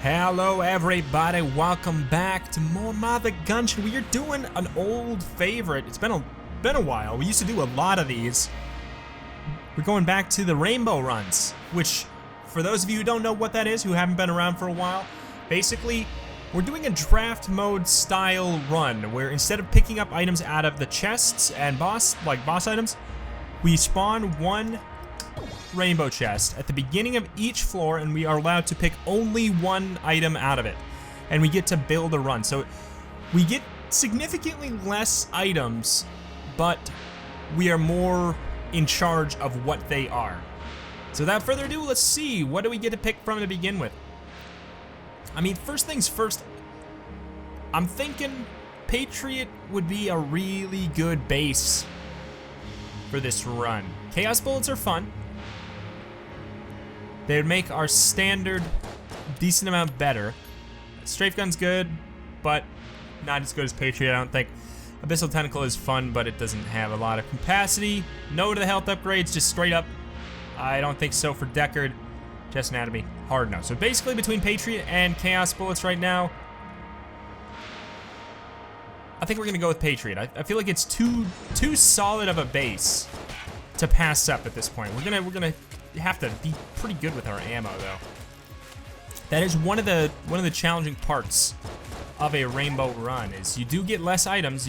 Hello everybody, welcome back to more Enter the Gungeon. We are doing an old favorite. It's been a while. We used to do a lot of these. We're going back to the rainbow runs, which for those of you who don't know what that is, who haven't been around for a while, basically we're doing a draft mode style run where instead of picking up items out of the chests and boss items, we spawn one rainbow chest at the beginning of each floor, and we are allowed to pick only one item out of it, and we get to build a run. So we get significantly less items, but we are more in charge of what they are. So without further ado, let's see, what do we get to pick from to begin with? I mean, first things first, I'm thinking Patriot would be a really good base for this run. Chaos bullets are fun. They would make our standard decent amount better. Strafe gun's good, but not as good as Patriot, I don't think. Abyssal Tentacle is fun, but it doesn't have a lot of capacity. No to the health upgrades, just straight up. I don't think so for Deckard. Chest Anatomy, hard no. So basically between Patriot and Chaos bullets right now, I think we're gonna go with Patriot. I feel like it's too solid of a base to pass up at this point. We're gonna have to be pretty good with our ammo though. That is one of the challenging parts of a rainbow run, is you do get less items,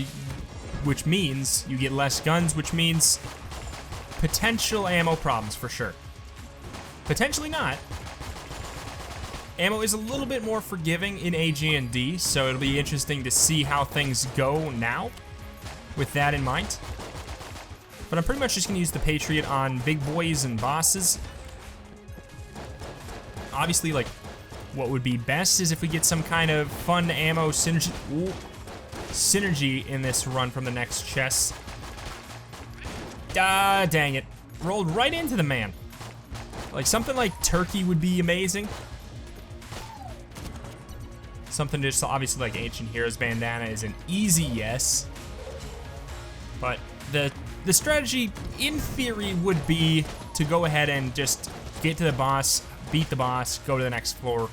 which means you get less guns, which means potential ammo problems for sure. Potentially not. Ammo is a little bit more forgiving in AG&D, so it'll be interesting to see how things go now with that in mind. But I'm pretty much just gonna use the Patriot on big boys and bosses. Obviously, like, what would be best is if we get some kind of fun ammo synergy in this run from the next chest. Ah, dang it. Rolled right into the man. Like, something like Turkey would be amazing. Something just obviously like Ancient Heroes Bandana is an easy yes. But the strategy, in theory, would be to go ahead and just get to the boss, beat the boss, go to the next floor,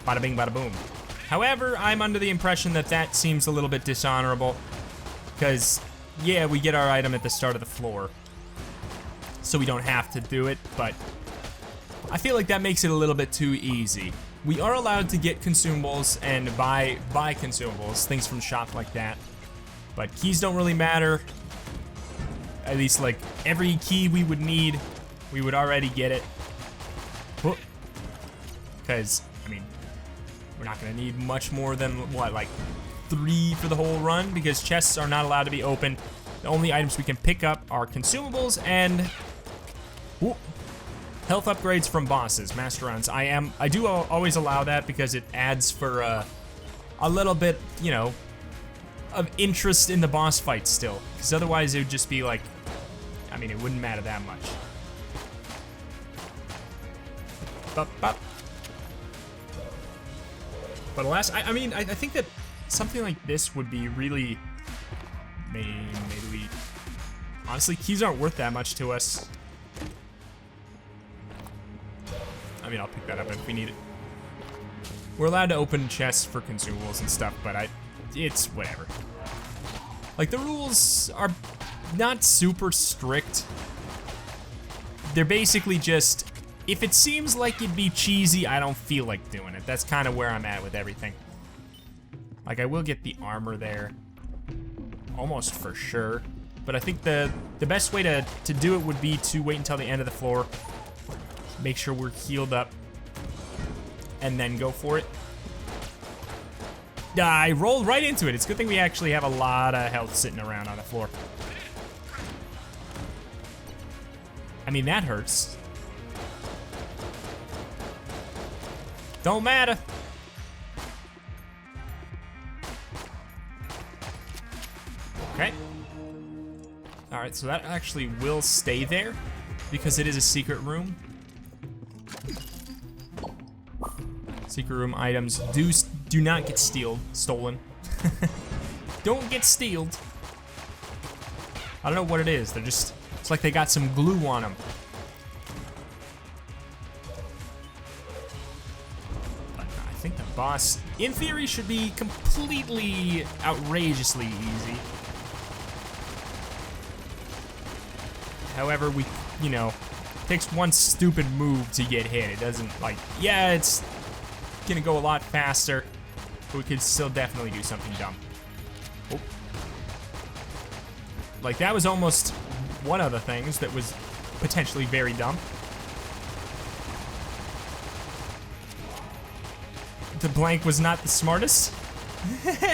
bada bing, bada boom. However, I'm under the impression that that seems a little bit dishonorable, because, yeah, we get our item at the start of the floor, so we don't have to do it, but I feel like that makes it a little bit too easy. We are allowed to get consumables and buy consumables, things from shop like that, but keys don't really matter. At least, like, every key we would need, we would already get it. Because, I mean, we're not going to need much more than, what, like 3 for the whole run? Because chests are not allowed to be open. The only items we can pick up are consumables and health upgrades from bosses, master rounds. I do always allow that because it adds for a little bit, you know, of interest in the boss fight still. Because otherwise it would just be like, I mean, it wouldn't matter that much. But alas, I mean, I think that something like this would be really, maybe we, honestly, keys aren't worth that much to us. I mean, I'll pick that up if we need it. We're allowed to open chests for consumables and stuff, but it's whatever. Like, the rules are not super strict. They're basically just, if it seems like it'd be cheesy, I don't feel like doing it. That's kind of where I'm at with everything. Like, I will get the armor there, almost for sure. But I think the best way to do it would be to wait until the end of the floor, make sure we're healed up, and then go for it. I rolled right into it. It's a good thing we actually have a lot of health sitting around on the floor. I mean, that hurts. Don't matter. Okay. Alright, so that actually will stay there because it is a secret room. Secret room items do not get stolen. Don't get stealed. I don't know what it is. They're just, it's like they got some glue on them. think the boss, in theory, should be completely outrageously easy. However, you know, takes one stupid move to get hit. It doesn't, like, yeah, it's gonna go a lot faster, but we could still definitely do something dumb. Oh. Like, that was almost one of the things that was potentially very dumb. The blank was not the smartest.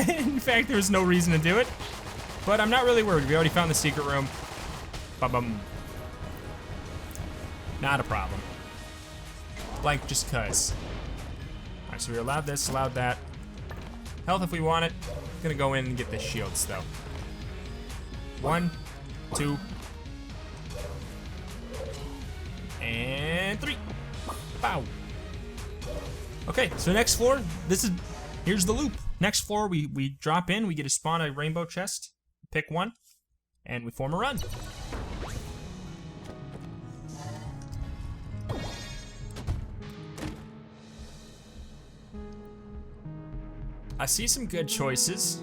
In fact, there was no reason to do it. But I'm not really worried. We already found the secret room. Ba-bum. Not a problem. Blank just cuz. Alright, so we allowed this, allowed that. Health if we want it. Gonna go in and get the shields though. 1, 2, and 3. Bow. Okay, so next floor, here's the loop. Next floor, we drop in, we get to spawn a rainbow chest, pick one, and we form a run. I see some good choices.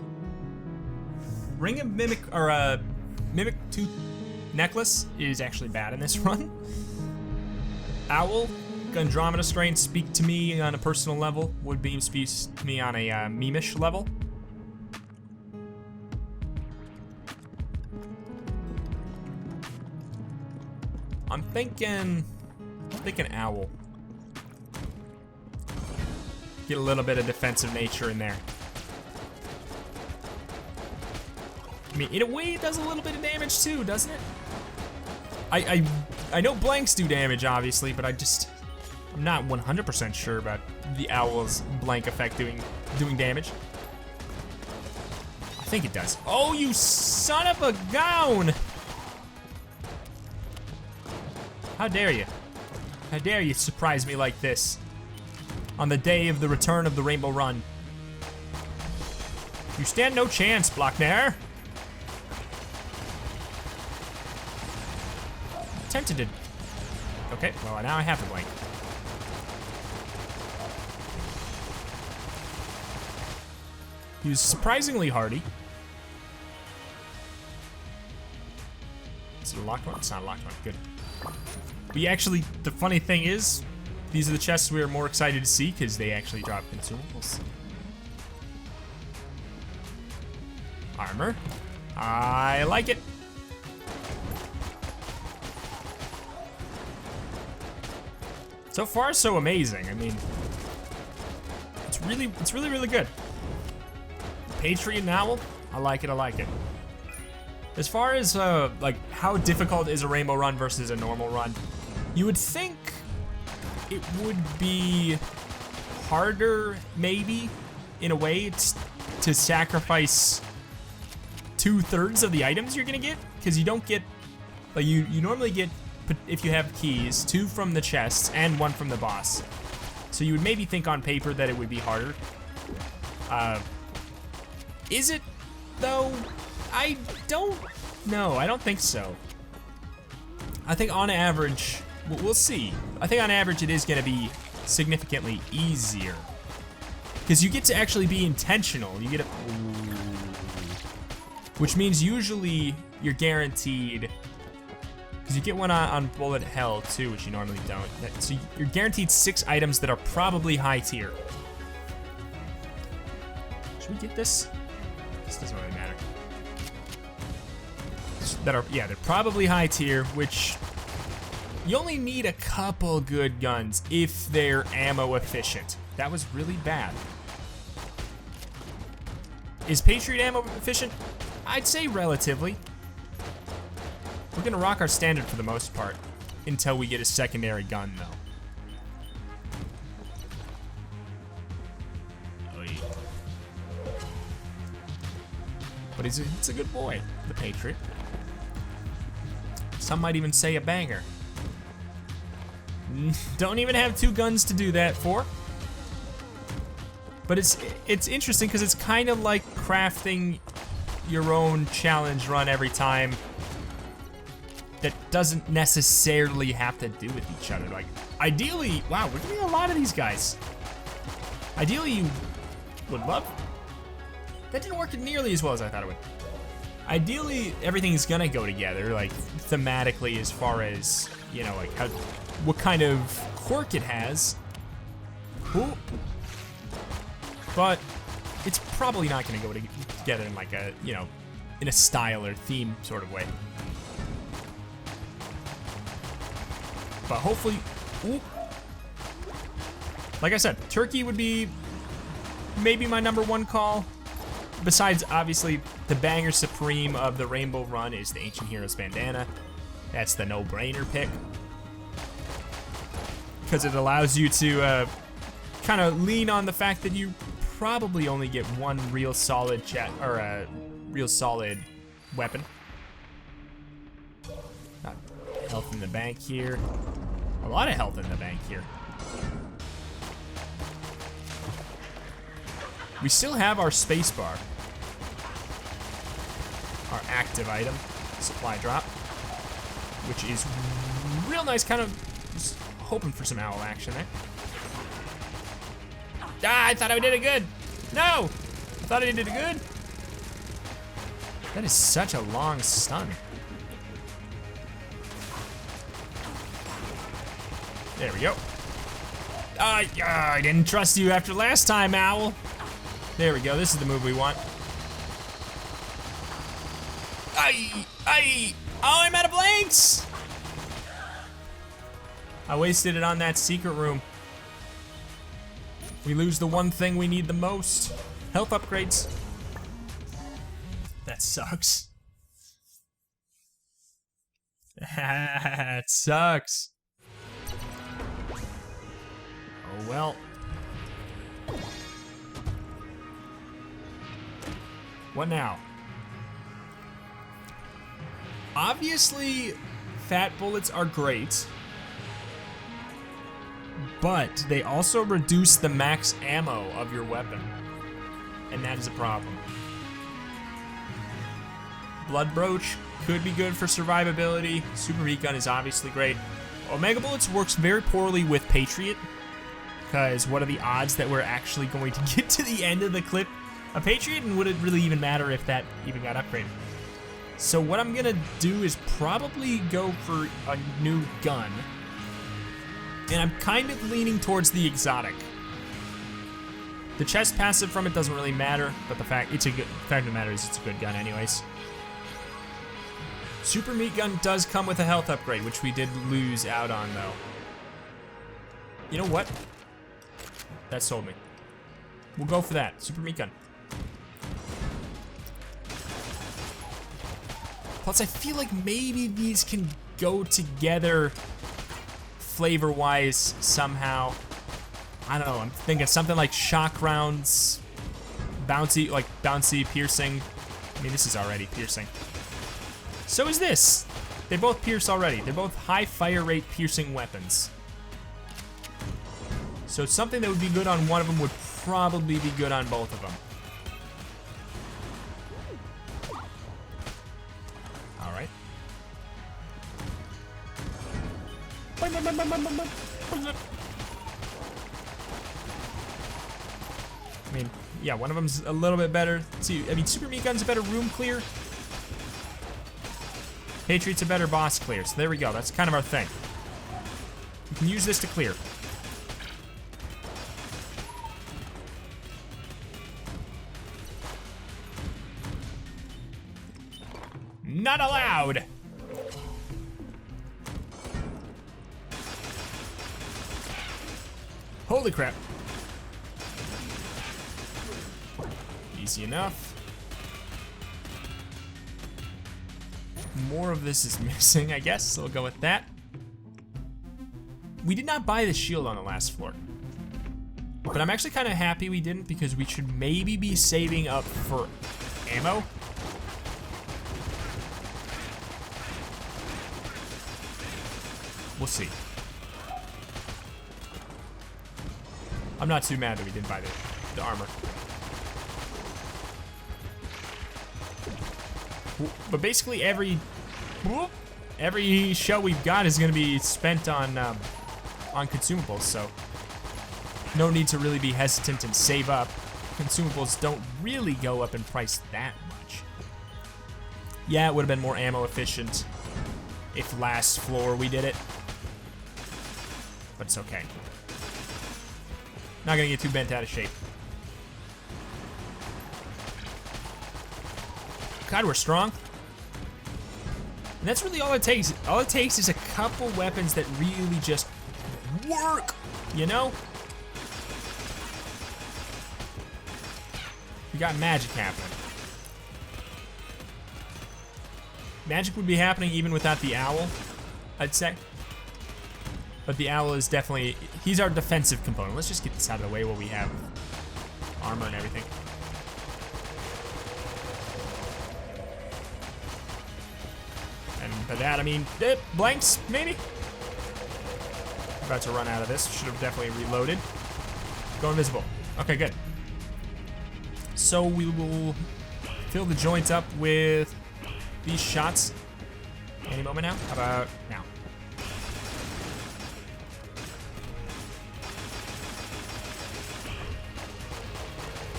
Ring of Mimic, or Mimic Tooth Necklace is actually bad in this run. Owl, Andromeda Strain speak to me on a personal level. Woodbeam speaks to me on a memish level. I'm thinking Owl. Get a little bit of defensive nature in there. I mean, in a way, it does a little bit of damage too, doesn't it? I know blanks do damage, obviously, but I'm not 100% sure about the Owl's blank effect doing damage. I think it does. Oh, you son of a gown! How dare you? How dare you surprise me like this on the day of the return of the Rainbow Run? You stand no chance, Blocknair. Tempted to. Okay, well now I have the blank. He was surprisingly hardy. Is it a locked one? It's not a locked one. Good. We actually, the funny thing is, these are the chests we are more excited to see because they actually drop consumables. Armor. I like it. So far, so amazing. I mean, it's really good. Patriot and Owl, I like it, I like it. As far as like how difficult is a rainbow run versus a normal run, you would think it would be harder, maybe, in a way, to sacrifice 2/3 of the items you're gonna get, because you don't get, like you normally get, if you have keys, 2 from the chests and 1 from the boss. So you would maybe think on paper that it would be harder. Is it, though? I don't know. I don't think so. I think on average, we'll see. I think on average it is going to be significantly easier. Because you get to actually be intentional. You get which means usually you're guaranteed, because you get one on bullet hell too, which you normally don't. So you're guaranteed 6 items that are probably high tier. Should we get this? This doesn't really matter. They're probably high tier, which you only need a couple good guns if they're ammo efficient. That was really bad. Is Patriot ammo efficient? I'd say relatively. We're gonna rock our standard for the most part until we get a secondary gun, though. But it's a good boy, the Patriot. Some might even say a banger. Don't even have 2 guns to do that for. But it's interesting because it's kind of like crafting your own challenge run every time that doesn't necessarily have to do with each other. Like, ideally, wow, we're getting a lot of these guys. Ideally, you would love. That didn't work nearly as well as I thought it would. Ideally, everything's gonna go together, like thematically, as far as, you know, like what kind of quirk it has. Ooh. But it's probably not gonna go together in like a, you know, in a style or theme sort of way. But hopefully, ooh. Like I said, turkey would be maybe my #1 call. Besides, obviously, the banger supreme of the Rainbow Run is the Ancient Heroes bandana. That's the no-brainer pick. Because it allows you to kind of lean on the fact that you probably only get one real solid real solid weapon. Not health in the bank here. A lot of health in the bank here. We still have our space bar. Our active item, supply drop, which is real nice, kind of just hoping for some owl action there. Ah, I thought I did it good. No, I thought I did it good. That is such a long stun. There we go. I didn't trust you after last time, Owl. There we go, this is the move we want. Oh, I'm out of blanks! I wasted it on that secret room. We lose the one thing we need the most. Health upgrades. That sucks. That sucks. Oh well. What now? Obviously, fat bullets are great, but they also reduce the max ammo of your weapon, and that is a problem. Blood Brooch could be good for survivability. Super Meat Gun is obviously great. Omega Bullets works very poorly with Patriot, because what are the odds that we're actually going to get to the end of the clip of Patriot, and would it really even matter if that even got upgraded? So what I'm gonna do is probably go for a new gun. And I'm kind of leaning towards the exotic. The chest passive from it doesn't really matter, but the fact of the matter is it's a good gun anyways. Super Meat Gun does come with a health upgrade, which we did lose out on though. You know what? That sold me. We'll go for that, Super Meat Gun. Plus, I feel like maybe these can go together flavor-wise somehow. I don't know, I'm thinking something like shock rounds, bouncy, piercing. I mean, this is already piercing. So is this. They both pierce already. They're both high fire rate piercing weapons. So something that would be good on one of them would probably be good on both of them. I mean, yeah, one of them's a little bit better. See, I mean, Super Meat Gun's a better room clear. Patriot's a better boss clear. So there we go. That's kind of our thing. We can use this to clear. Not allowed. Holy crap. Easy enough. More of this is missing, I guess, so we'll go with that. We did not buy the shield on the last floor. But I'm actually kind of happy we didn't, because we should maybe be saving up for ammo. We'll see. I'm not too mad that we didn't buy the armor. But basically every shell we've got is gonna be spent on consumables, so no need to really be hesitant and save up. Consumables don't really go up in price that much. Yeah, it would have been more ammo efficient if last floor we did it. But it's okay. Not gonna get too bent out of shape. God, we're strong. And that's really all it takes. All it takes is a couple weapons that really just work, you know? We got magic happening. Magic would be happening even without the owl, I'd say. But the owl is definitely, he's our defensive component. Let's just get this out of the way while we have armor and everything. And by that, I mean, blanks, maybe? About to run out of this. Should have definitely reloaded. Go invisible. Okay, good. So we will fill the joints up with these shots any moment now. How about now?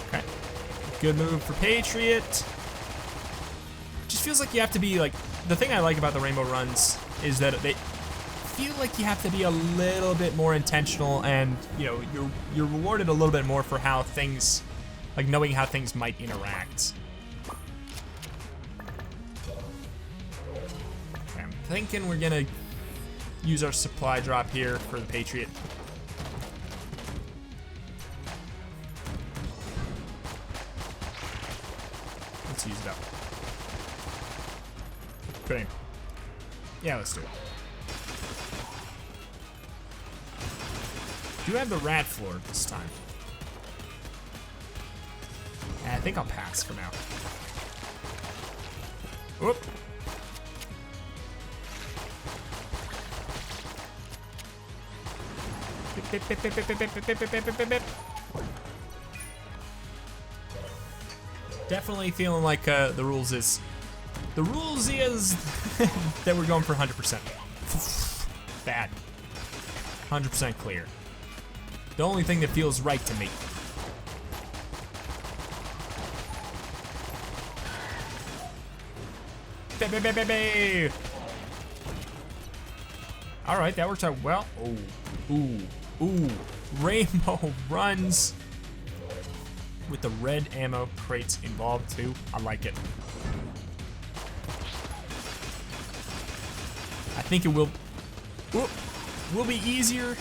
Okay. Good move for Patriot. Just feels like you have to be like, the thing I like about the rainbow runs is that they feel like you have to be a little bit more intentional, and you know, you're rewarded a little bit more for how things, like knowing how things might interact. Okay, I'm thinking we're gonna use our supply drop here for the Patriot. Let's use it up. Good aim. Yeah, let's do it. Do have the rat floor this time. I think I'll pass for now. Whoop. Definitely feeling like the rules is that we're going for 100%. Bad. 100% clear. The only thing that feels right to me. All right, that worked out well. Ooh. Rainbow runs with the red ammo crates involved too. I like it. I think it will be easier.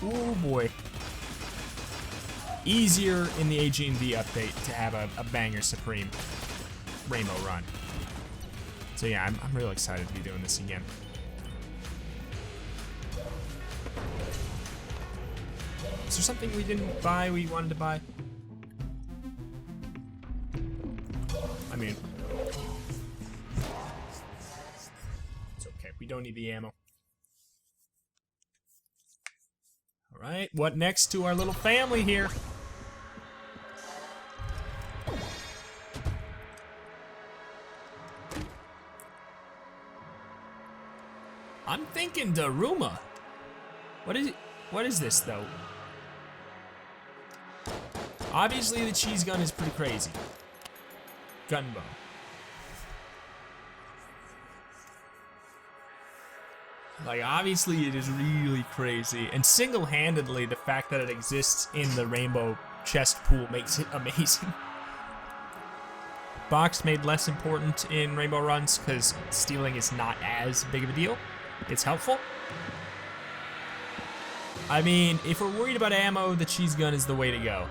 Oh boy. Easier in the AG&V update to have a banger supreme rainbow run. So yeah, I'm real excited to be doing this again. Is there something we didn't buy we wanted to buy? I mean, it's okay. We don't need the ammo. All right, what next to our little family here? I'm thinking Daruma. What is it? What is this though? Obviously the cheese gun is pretty crazy. Gunbow. Like, obviously it is really crazy, and single-handedly the fact that it exists in the rainbow chest pool makes it amazing. Box made less important in rainbow runs because stealing is not as big of a deal. It's helpful. I mean, if we're worried about ammo, the cheese gun is the way to go.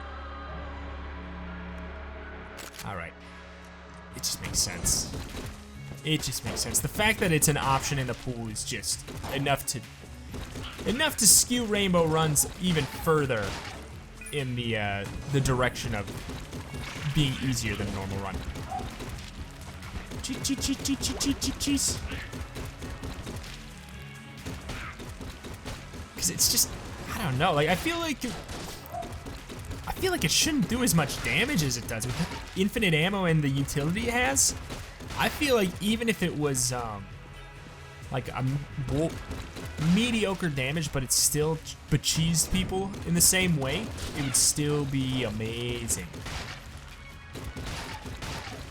All right. It just makes sense. It just makes sense. The fact that it's an option in the pool is just enough to skew rainbow runs even further in the direction of being easier than a normal run. Cheese. Because it's just, I don't know. Like, I feel like it shouldn't do as much damage as it does with the infinite ammo and the utility it has. I feel like even if it was like mediocre damage, but it still becheesed people in the same way, it would still be amazing.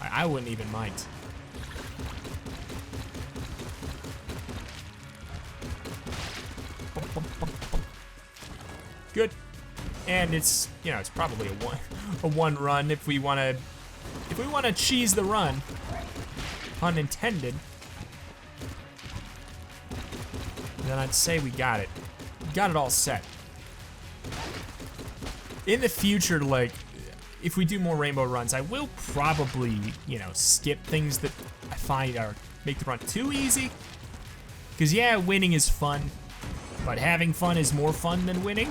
I wouldn't even mind. Good. And it's, you know, it's probably a one run if we want to cheese the run. Pun intended. Then I'd say we got it. Got it all set. In the future, like, if we do more rainbow runs, I will probably, you know, skip things that I find are make the run too easy. Because yeah, winning is fun, but having fun is more fun than winning.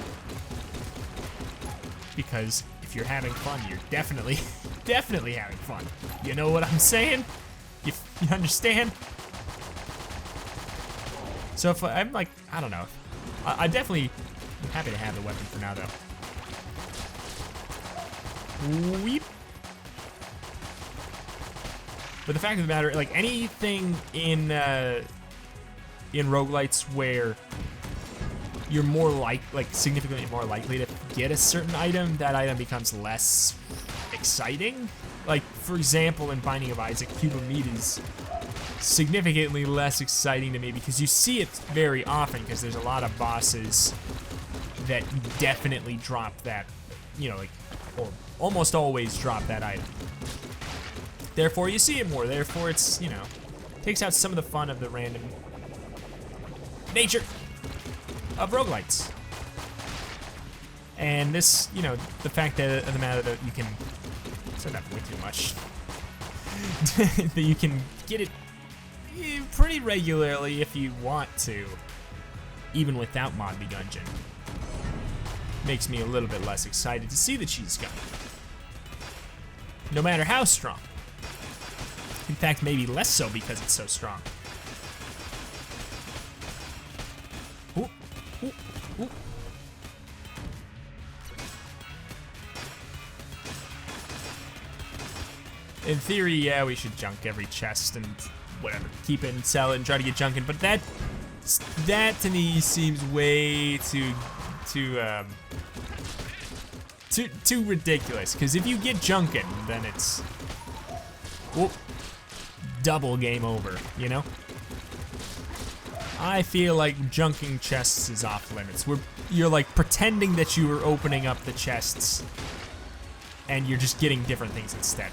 Because if you're having fun, you're definitely having fun. You know what I'm saying? You understand? So if I'm like, I don't know. I'm happy to have the weapon for now, though. Weep. But the fact of the matter, like anything in roguelites where you're more significantly more likely to get a certain item, that item becomes less exciting. Like, for example, in Binding of Isaac, Cube of Meat is significantly less exciting to me because you see it very often because there's a lot of bosses that definitely drop that, you know, like, or almost always drop that item. Therefore, you see it more. Therefore, it's, you know, takes out some of the fun of the random nature of roguelites. And this, you know, the fact that of the matter that you can, I said that way too much, that you can get it pretty regularly if you want to, even without Mod the Gungeon, makes me a little bit less excited to see the cheese gun. No matter how strong. In fact, maybe less so because it's so strong. Ooh, ooh, ooh. In theory, yeah, we should junk every chest and whatever, keep it and sell it and try to get junkin', but that to me seems way too ridiculous. Because if you get junkin', then it's double game over, you know? I feel like junking chests is off limits. You're like pretending that you are opening up the chests and you're just getting different things instead.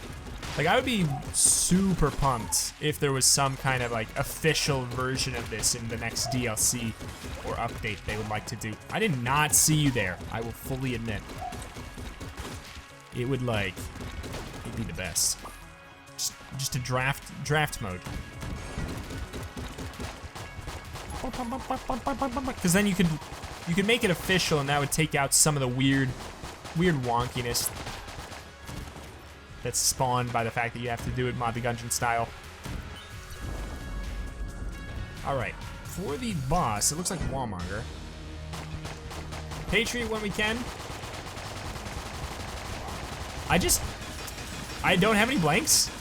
Like, I would be super pumped if there was some kind of like official version of this in the next DLC or update they would like to do. I did not see you there, I will fully admit. It would like, it'd be the best. Just a draft mode. Because then you could make it official, and that would take out some of the weird wonkiness that's spawned by the fact that you have to do it Mod the Gungeon style. Alright, for the boss, it looks like Warmonger. Patriot when we can. I don't have any blanks.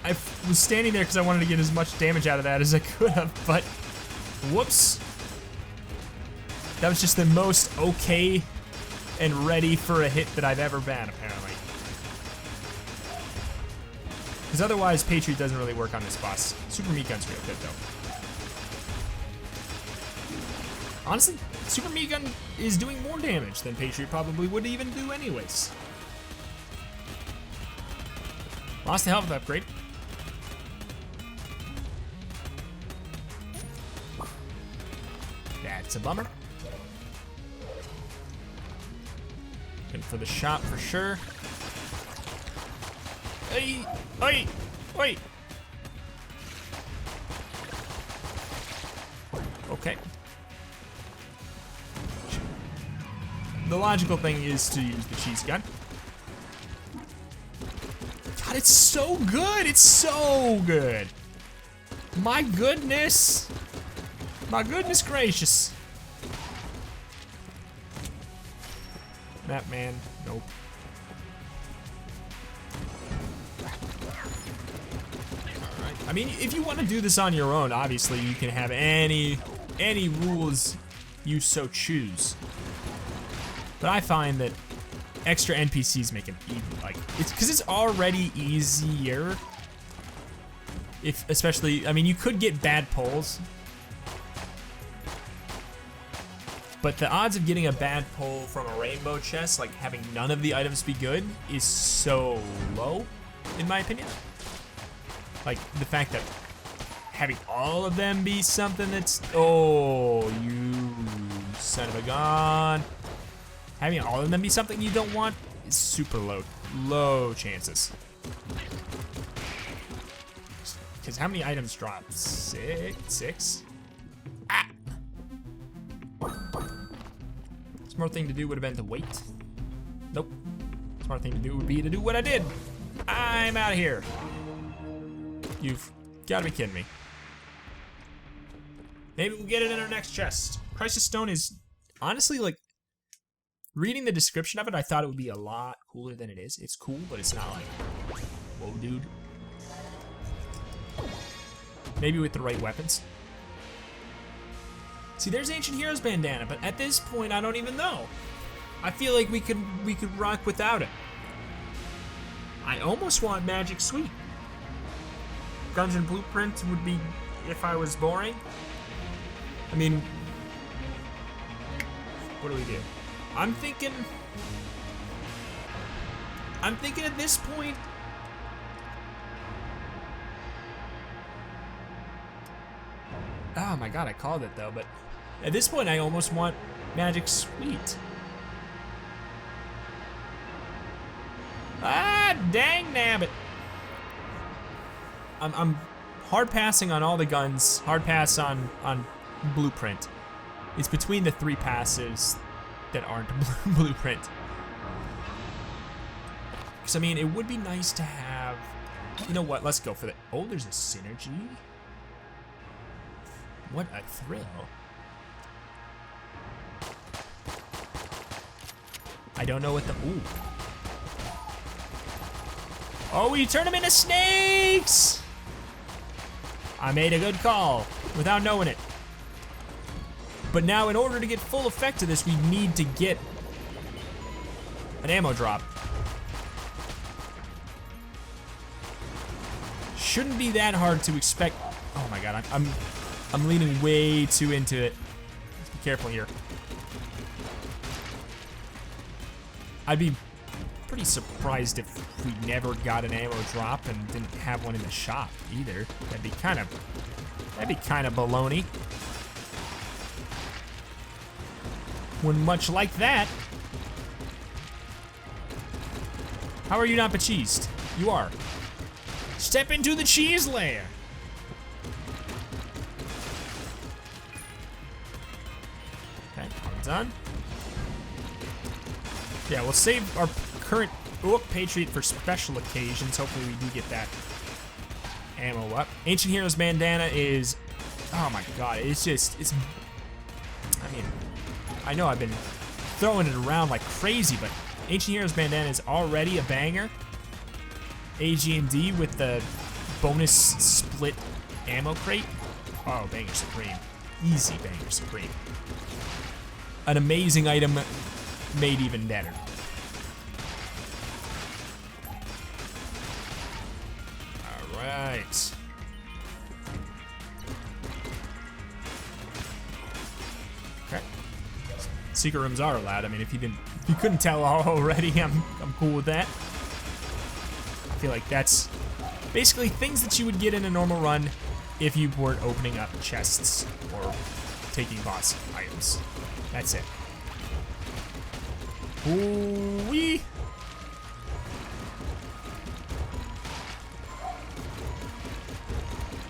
I was standing there because I wanted to get as much damage out of that as I could have, but whoops. That was just the most okay and ready for a hit that I've ever been, apparently. Because otherwise, Patriot doesn't really work on this boss. Super Meat Gun's real good, though. Honestly, Super Meat Gun is doing more damage than Patriot probably would even do anyways. Lost the health upgrade. That's a bummer. Looking for the shop for sure. Hey, oi, oi. Okay. The logical thing is to use the cheese gun. God, it's so good. It's so good. My goodness. My goodness gracious. That man, nope. Alright. I mean, if you want to do this on your own, obviously you can have any any rules you so choose. But I find that extra NPCs make it even, like, it's because it's already easier. If, especially, I mean, you could get bad pulls, but the odds of getting a bad pull from a rainbow chest, like having none of the items be good, is so low, in my opinion. Like, the fact that having all of them be something that's, oh, you son of a gun. Having all of them be something you don't want is super low chances. Because how many items drop? Six? Ah! Smart thing to do would have been to wait. Nope. Smart thing to do would be to do what I did. I'm out of here. You've got to be kidding me. Maybe we'll get it in our next chest. Crisis Stone is honestly, like, reading the description of it, I thought it would be a lot cooler than it is. It's cool, but it's not like, whoa, dude. Maybe with the right weapons. See, there's Ancient Heroes bandana, but at this point, I don't even know. I feel like we could rock without it. I almost want Magic Sweet. Gungeon Blueprint would be if I was boring. I mean, what do we do? I'm thinking at this point, oh my god, I called it though, but at this point I almost want Magic Sweet. Ah, dang nabbit. I'm hard passing on all the guns, hard pass on Blueprint. It's between the 3 passes that aren't Blueprint. Because I mean, it would be nice to have, you know what, let's go for that. Oh, there's a synergy. What a thrill. I don't know what the, ooh. Oh, we turn them into snakes! I made a good call without knowing it. But now in order to get full effect of this, we need to get an ammo drop. Shouldn't be that hard to expect. Oh my god, I'm leaning way too into it. Let's be careful here. I'd be pretty surprised if we never got an ammo drop and didn't have one in the shop either. That'd be kind of baloney. When much like that, how are you not becheesed? You are. Step into the cheese layer. Okay, all done. Yeah, we'll save our current Patriot for special occasions. Hopefully we do get that ammo up. Ancient Heroes bandana is, oh my god, it's just, I mean, I know I've been throwing it around like crazy, but Ancient Heroes bandana is already a banger. AG&D with the bonus split ammo crate. Oh, banger supreme. Easy banger supreme. An amazing item made even better. All right. Okay. Secret rooms are allowed. I mean, if you couldn't tell already, I'm cool with that. I feel like that's basically things that you would get in a normal run if you weren't opening up chests or taking boss items. That's it. Ooh-wee.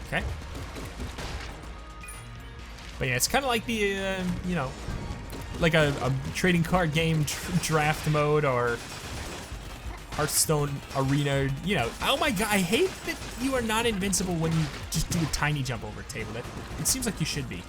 Okay. But yeah, it's kind of like the, you know, like a trading card game draft mode or Hearthstone arena, you know. Oh my god, I hate that you are not invincible when you just do a tiny jump over a table. It seems like you should be.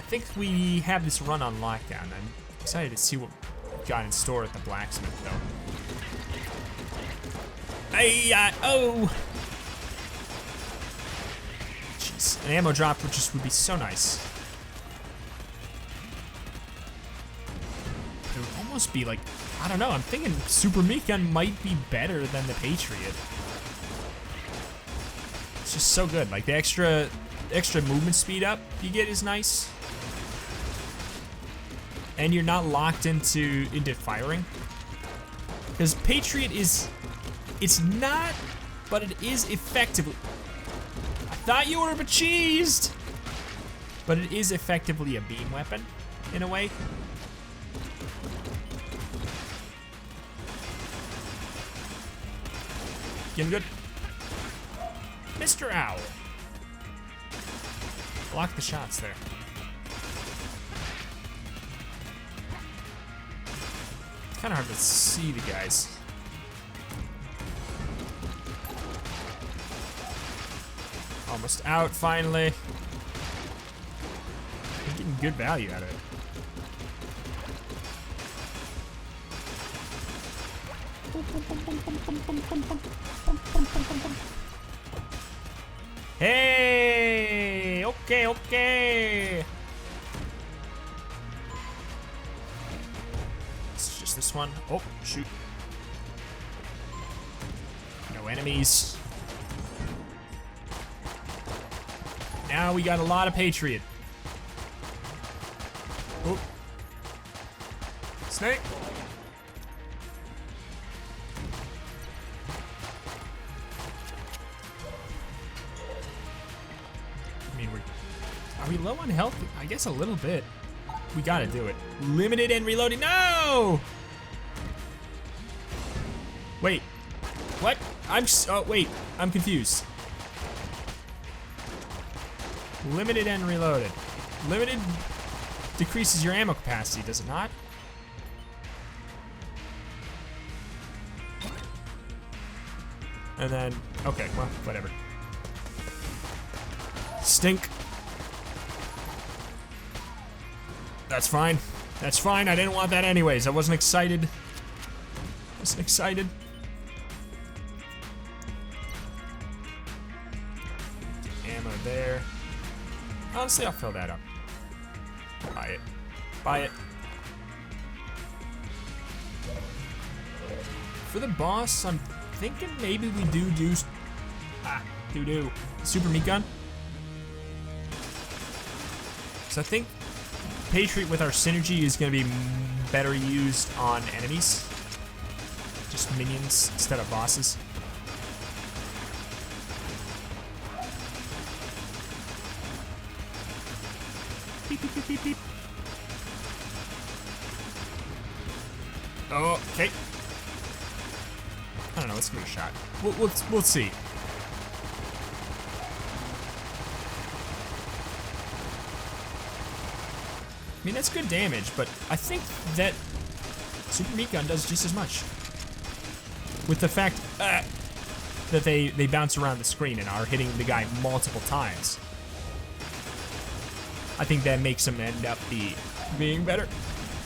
think we have this run on lockdown. I'm excited to see what we've got in store at the blacksmith, though. Oh! Jeez, an ammo drop would be so nice. It would almost be like, I don't know, I'm thinking Super Meat Gun might be better than the Patriot. It's just so good. Like the extra movement speed up you get is nice. And you're not locked into firing. Because Patriot it's not, but it is effectively. I thought you were becheesed! But it is effectively a beam weapon, in a way. Getting good. Mr. Owl. Block the shots there. It's kind of hard to see the guys. Almost out, finally. I'm getting good value out of it. Hey! Okay, okay. It's just this one. Oh, shoot. No enemies. Now we got a lot of Patriot. Oh. Snake. I mean, are we low on health? I guess a little bit. We gotta do it. Limited and reloading. No! Wait. What? Oh, wait. I'm confused. Limited and reloaded. Limited decreases your ammo capacity, does it not? And then, okay, well, whatever. Stink. That's fine. That's fine. I didn't want that anyways. I wasn't excited. Ammo there. Honestly, I'll fill that up. Buy it. Buy it. For the boss, I'm thinking maybe we do Super Meat Gun. So I think Patriot with our synergy is going to be better used on enemies. Just minions instead of bosses. Beep, beep, beep, beep, beep. Oh, okay. I don't know, let's give it a shot. We'll see. I mean, that's good damage, but I think that Super Meat Gun does just as much. With the fact that they bounce around the screen and are hitting the guy multiple times. I think that makes him end up being better.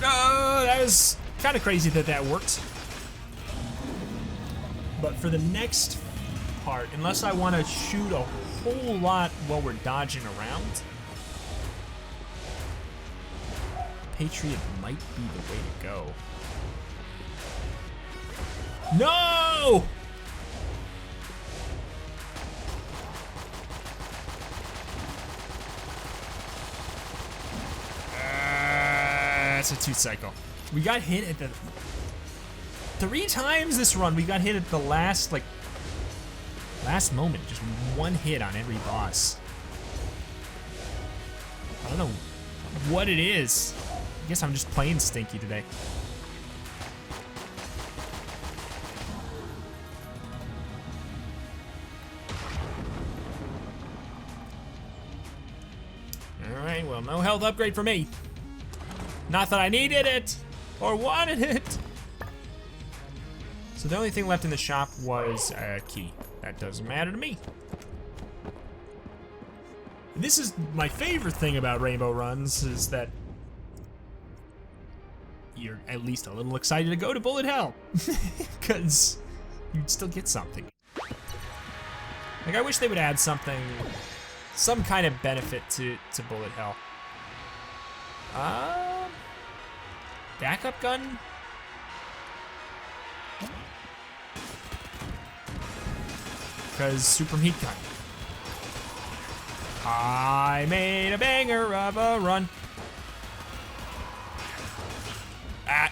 Oh, that was kind of crazy that worked. But for the next part, unless I want to shoot a whole lot while we're dodging around, Patriot might be the way to go. No! That's a 2-cycle. We got hit at the 3 times this run. We got hit at the last moment. Just one hit on every boss. I don't know what it is. I guess I'm just plain stinky today. Alright, well, no health upgrade for me. Not that I needed it or wanted it. So the only thing left in the shop was a key. That doesn't matter to me. This is my favorite thing about Rainbow Runs, is that you're at least a little excited to go to Bullet Hell, because you'd still get something. Like, I wish they would add something, some kind of benefit to Bullet Hell. Backup gun? Because super meat gun. I made a banger of a run. Ah.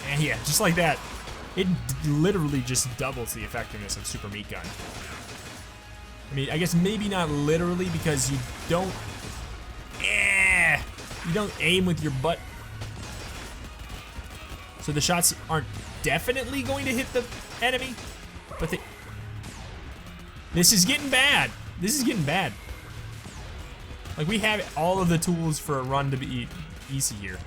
And yeah, just like that. It literally just doubles the effectiveness of super meat gun. I mean, I guess maybe not literally, because you don't aim with your butt. So the shots aren't definitely going to hit the enemy, but this is getting bad. This is getting bad. Like, we have all of the tools for a run to be easy here.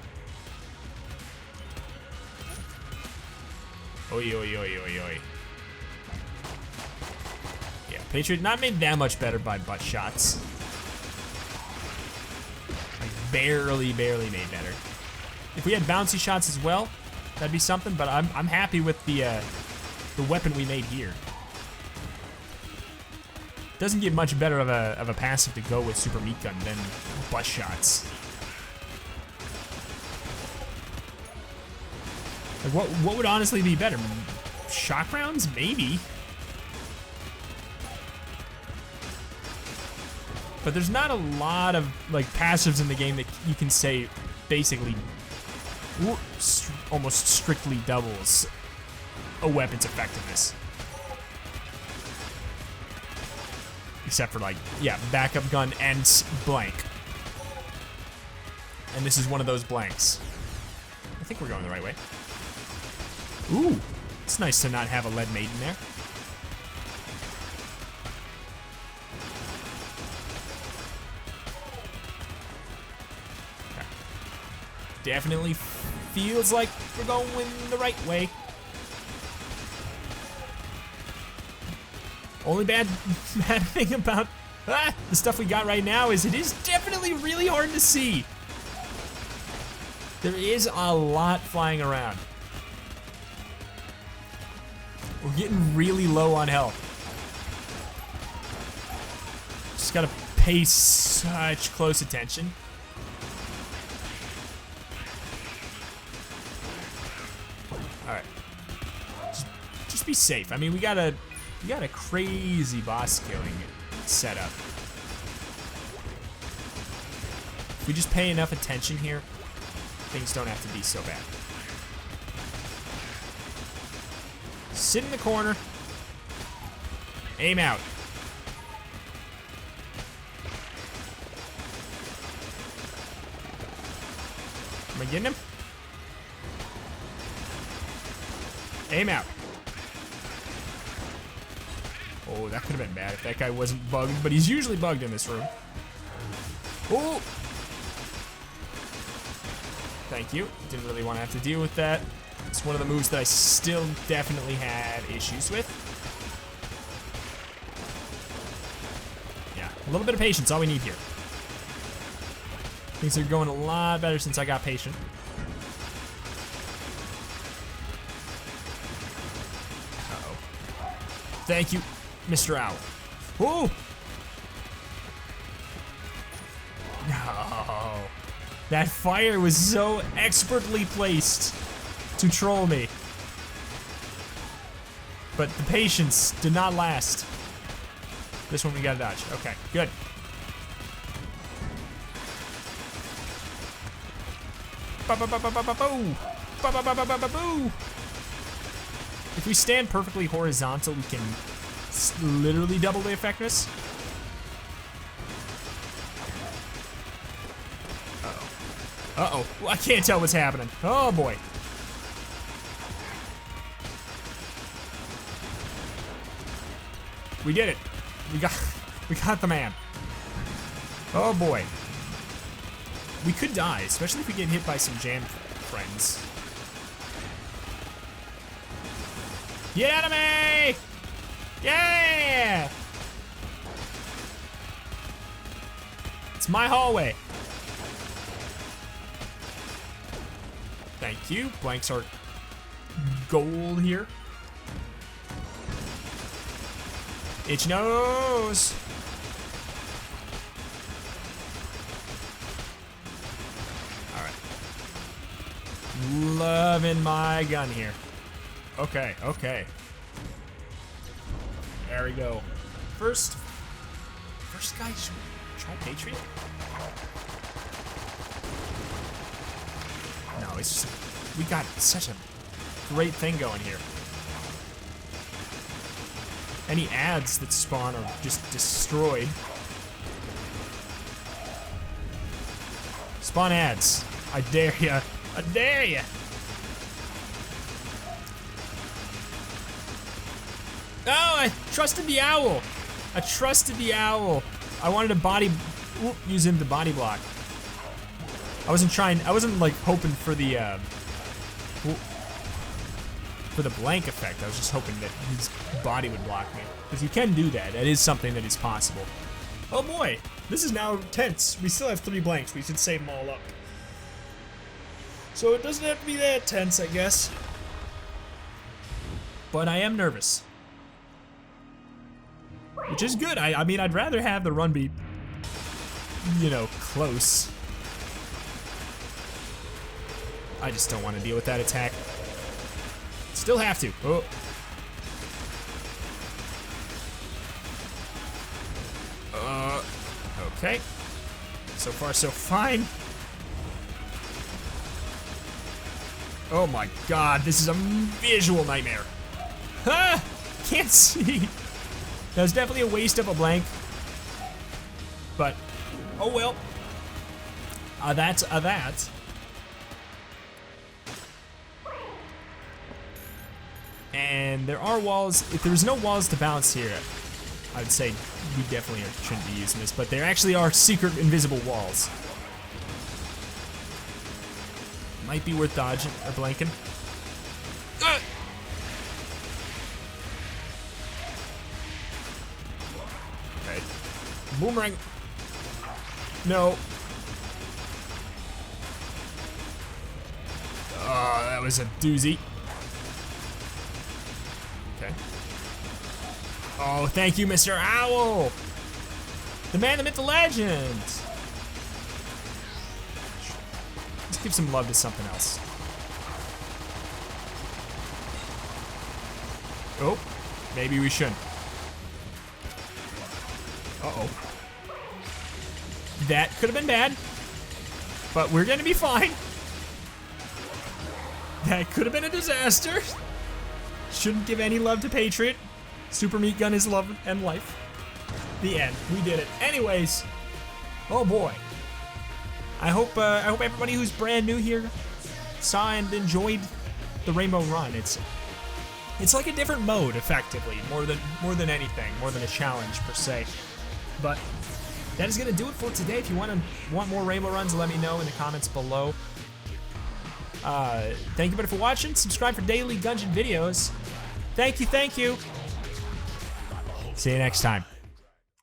Oi, oi, oi, oi, oi. Yeah, Patriot not made that much better by butt shots. Like, barely made better. If we had bouncy shots as well, that'd be something, but I'm happy with the weapon we made here. Doesn't get much better of a passive to go with super meat gun than butt shots. Like, what would honestly be better? Shock rounds? Maybe. But there's not a lot of like passives in the game that you can say basically almost strictly doubles a weapon's effectiveness. Except for, like, yeah, backup gun and blank. And this is one of those blanks. I think we're going the right way. Ooh, it's nice to not have a lead maiden there. Okay. Definitely feels like we're going the right way. Only bad thing about the stuff we got right now is it is definitely really hard to see. There is a lot flying around. We're getting really low on health. Just gotta pay such close attention. Alright. Just be safe. I mean, we got a crazy boss killing setup. If we just pay enough attention here, things don't have to be so bad. Sit in the corner. Aim out. Am I getting him? Aim out. Oh, that could have been bad if that guy wasn't bugged, but he's usually bugged in this room. Oh! Thank you. Didn't really want to have to deal with that. It's one of the moves that I still definitely had issues with. Yeah, a little bit of patience, all we need here. Things are going a lot better since I got patient. Uh-oh. Thank you, Mr. Owl. Whoa! No. That fire was so expertly placed to troll me. But the patience did not last. This one we gotta dodge. Okay, good. If we stand perfectly horizontal, we can literally double the effectiveness. Uh-oh. Uh-oh. Well, I can't tell what's happening. Oh, boy. We did it. We got the man. Oh, boy. We could die, especially if we get hit by some jam friends. Get out of me! Yeah! It's my hallway. Thank you. Blanks are gold here. Itch nose. Alright. Loving my gun here. Okay, okay. There we go. First guy, try Patriot? No, it's just, we got such a great thing going here. Any ads that spawn are just destroyed. Spawn ads. I dare ya. I dare ya. Oh, I trusted the owl. I trusted the owl. I wanted to use him to body block. I wasn't like hoping for the blank effect. I was just hoping that his body would block me. Because you can do that. That is something that is possible. Oh boy, this is now tense. We still have 3 blanks. We should save them all up. So it doesn't have to be that tense, I guess. But I am nervous. Which is good. I mean, I'd rather have the run be, you know, close. I just don't want to deal with that attack. Still have to. Oh. Okay. So far, so fine. Oh my god, this is a visual nightmare. Ah! Can't see. That was definitely a waste of a blank. But, oh well. That's that. And there are walls. If there's no walls to bounce here, I would say we definitely shouldn't be using this. But there actually are secret invisible walls. Might be worth dodging or blanking. Okay. Boomerang. No. Oh, that was a doozy. Okay. Oh, thank you, Mr. Owl. The man, the myth, the legend. Let's give some love to something else. Oh, maybe we shouldn't. Uh-oh. That could have been bad, but we're gonna be fine. That could have been a disaster. Shouldn't give any love to Patriot. Super Meat Gun is love and life. The end. We did it. Anyways, oh boy. I hope everybody who's brand new here saw and enjoyed the Rainbow Run. It's like a different mode, effectively, more than anything, more than a challenge per se. But that is gonna do it for today. If you want more Rainbow Runs, let me know in the comments below. Thank you, buddy, for watching. Subscribe for daily Gungeon videos. Thank you, thank you. See you next time.